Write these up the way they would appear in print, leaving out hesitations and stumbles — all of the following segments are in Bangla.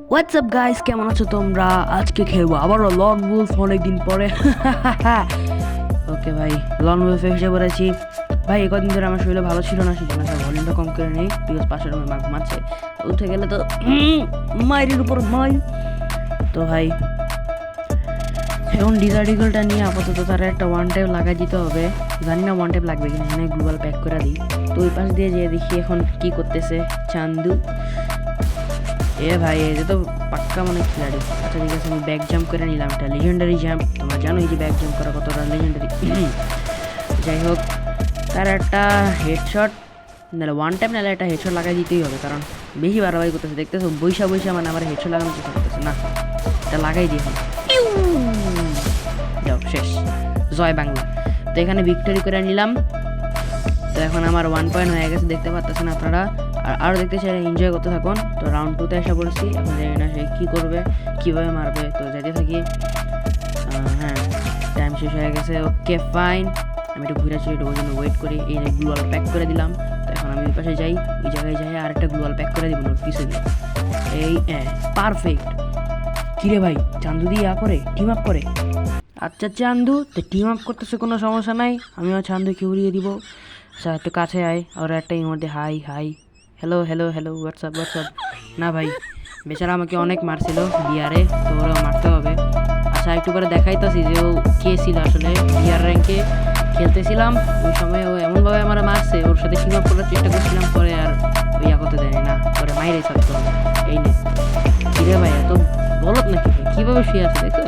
হোয়াটস আপ গাইস, কেমন আছো তোমরা? আজকে খেলবো আবারও লন উলফ অনেকদিন পরে। ওকে ভাই, লন উলফে এসে পড়েছি। ভাই কদিন ধরে আমার শরীরে ভালো ছিল না, সেজন্য ভলিউমটা কম করে নেই, বিকজ পাশের রুমে মাগ মারছে। উঠে গেলে তো মায়ের উপর মাই। তো ভাই এখন ডিজার্ট ইগলটা নিয়ে আপাতত তারা একটা ওয়ান টাইপ লাগাই দিতে হবে। জানি না ওয়ান টাইপ লাগবে কিনা, এখানে গ্লোবাল প্যাক করে দিই। তো ওই পাশ দিয়ে যেয়ে দেখি এখন কি করতেছে চান্দু। এ ভাই এই যে তো পাক্কা মনে খিলাড়ি। আচ্ছা ঠিক আছে, আমি ব্যাক জাম্প করে নিলাম, এটা লিজেন্ডারি জাম্প। তোমরা জানো এই যে ব্যাক জাম্প করা কতটা লিজেন্ডারি। যাই হোক, তার একটা হেডশট নাহলে ওয়ান টাইম নাহলে একটা হেডশট লাগাই দিতেই হবে, কারণ বেশি বাড়াবাড়ি করতেছে। দেখতেছো বৈশা বৈশা মানে আমার হেডশট লাগানোর চেষ্টা করতেছে না, এটা লাগাই দিই। যাও শেষ, জয় বাংলা। তো এখানে ভিক্টরি করে নিলাম। তো এখন আমার 1 পয়েন্ট হয়ে গেছে, দেখতে পাচ্ছেন আপনারা। আর আরও দেখতে চাইলে এনজয় করতে থাকুন। তো রাউন্ড 2তে এসে পড়েছি, এখন জানি না সে কী করবে, কীভাবে মারবে। তো যেতে থাকি। হ্যাঁ, টাইম শেষ হয়ে গেছে। ওকে ফাইন, আমি একটু ঘুরে চলে ওই জন্য ওয়েট করি। এই গ্লুয়াল প্যাক করে দিলাম। তো এখন আমি ওই পাশে যাই, ওই জায়গায় যাই আর একটা গ্লুয়াল প্যাক করে দিব ওর পিছু দিয়ে। এই পারফেক্ট। কিরে ভাই, চান্দু দিয়ে করে টিম আপ করে? আচ্ছা চান্দু, তো টিম আপ করতেছে, কোনো সমস্যা নাই, আমিও চান্দুকে উড়িয়ে দিব। আচ্ছা একটু কাছে আয়, আর একটা এর মধ্যে high hi hello hello hello WhatsApp WhatsApp. না ভাই, বেচারা আমাকে অনেক মারছিল বিয়ারে, তো ওরা মারতে হবে। আচ্ছা একটু করে দেখাইতেছি যে ও কে ছিল আসলে। বিয়ার র্যাঙ্কে খেলতেছিলাম ওই সময়, ও এমনভাবে আমার মারছে, ওর সাথে টিম আপ করার চেষ্টা করছিলাম, পরে আর ওই করতে দেয়নি না, পরে মাইরে থাকতো। এই নে কিরে ভাই, এত বলত নাকি? কীভাবে শুয়ে আছে দেখো।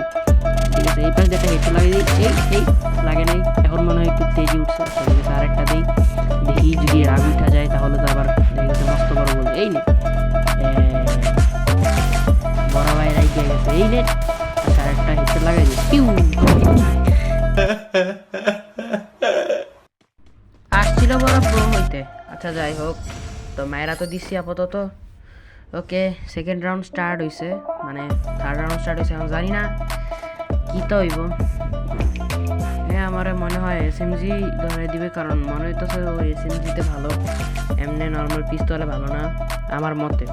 ঠিক আছে, এই পাশে একটা হেডশট লাগিয়ে দিই। এই লাগে নাই, এখন মনে হয় একটু তেজি উঠছে। ঠিক আছে, আরেকটা দিই, দেখি যদি রাগ উঠা যায় তাহলে তো আবার দেখে গেছে মস্ত বড় বলবে। এই নে বড় ভাই রাইগে গেছে। এই নে, আচ্ছা আরেকটা হেডশট লাগাই দিই। পিউ আসছিল বড় প্রো হইতে। আচ্ছা যাই হোক, তো মায়েরা তো দিচ্ছি আপাতত। ওকে, সেকেন্ড রাউন্ড স্টার্ট হয়েছে, মানে থার্ড রাউন্ড স্টার্ট হয়েছে। এখন জানি না কী তো হইব। হ্যাঁ, আমার মনে হয় এসএমজি ধরে দিবে, কারণ মনে হইতেছে ও এসএমজিতে ভালো, এমনি নর্মাল পিস্তলে ভালো না আমার মতে।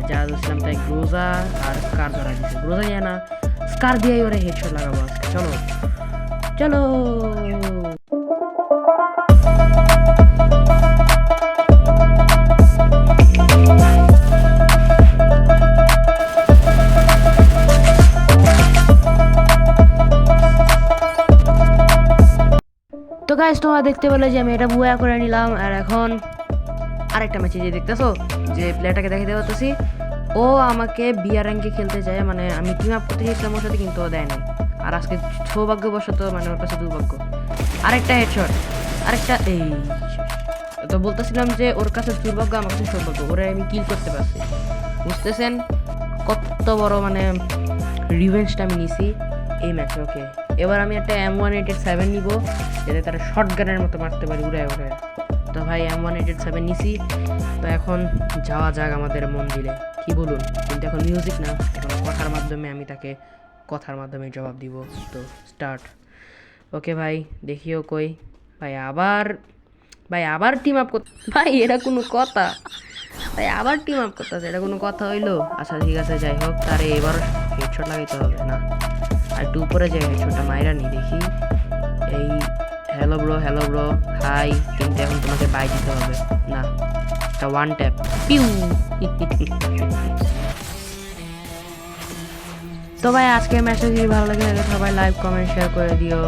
যা বুঝলাম তাই গ্রোজা আর স্কার ধরা দিচ্ছে। গ্রোজা দিয়ে না, স্কার দিয়েই ওরে হেডশট লাগাবো আজকে। চলো চলো। তো গাইস, তোমরা দেখতে পেলে যে আমি এটা বুয়া করে নিলাম। আর এখন আরেকটা ম্যাচে যে দেখতেছো যে প্লেয়ারটাকে দেখে দেওয়া হতেছি, ও আমাকে বিয়ার র্যাঙ্কে খেলতে চায়, মানে আমি টিম আপ করতে চেয়েছিলাম ওর সাথে, কিন্তু ও দেয় নাই। আর আজকে সৌভাগ্যবশত মানে ওর কাছে দুর্ভাগ্য। আরেকটা হেডশট, আরেকটা এই। তো বলতেছিলাম যে ওর কাছে দুর্ভাগ্য, আমার কাছে সৌভাগ্য, ওরে আমি কিল করতে পারছি। বুঝতেছেন কত বড় মানে রিভেঞ্জটা আমি নিছি এই ম্যাচে। ওকে, এবার আমি একটা M187 নিব, যাতে তারা শর্ট গানের মতো মারতে পারি উড়ায় উড়ায়। তো ভাই M187 নিছি। তো এখন যাওয়া যাক আমাদের মন্দিরে, কি বলুন? কিন্তু এখন মিউজিক না, এখন কথার মাধ্যমে আমি তাকে কথার মাধ্যমে জবাব দিব। তো স্টার্ট। ওকে ভাই, দেখিও কই ভাই আবার টিম আপ করতে। ভাই এটা কোনো কথা? ভাই আবার টিম আপ করতেছে, এটা কোনো কথা হইলো? আচ্ছা ঠিক আছে, যাই হোক, তারে এবার হেডশট লাগাইতে হবে না। আর একটু উপরে যাই, হেডশটটা মাইরা নি দেখি। এই হ্যালো ব্রো হাই, কিন্তু এখন তোমাকে বাই দিতে হবে না, এটা ওয়ান ট্যাপ। পিউ। তো ভাই আজকের ম্যাচটা যদি ভালো লাগে তাহলে সবাই লাইক কমেন্ট শেয়ার করে দিও।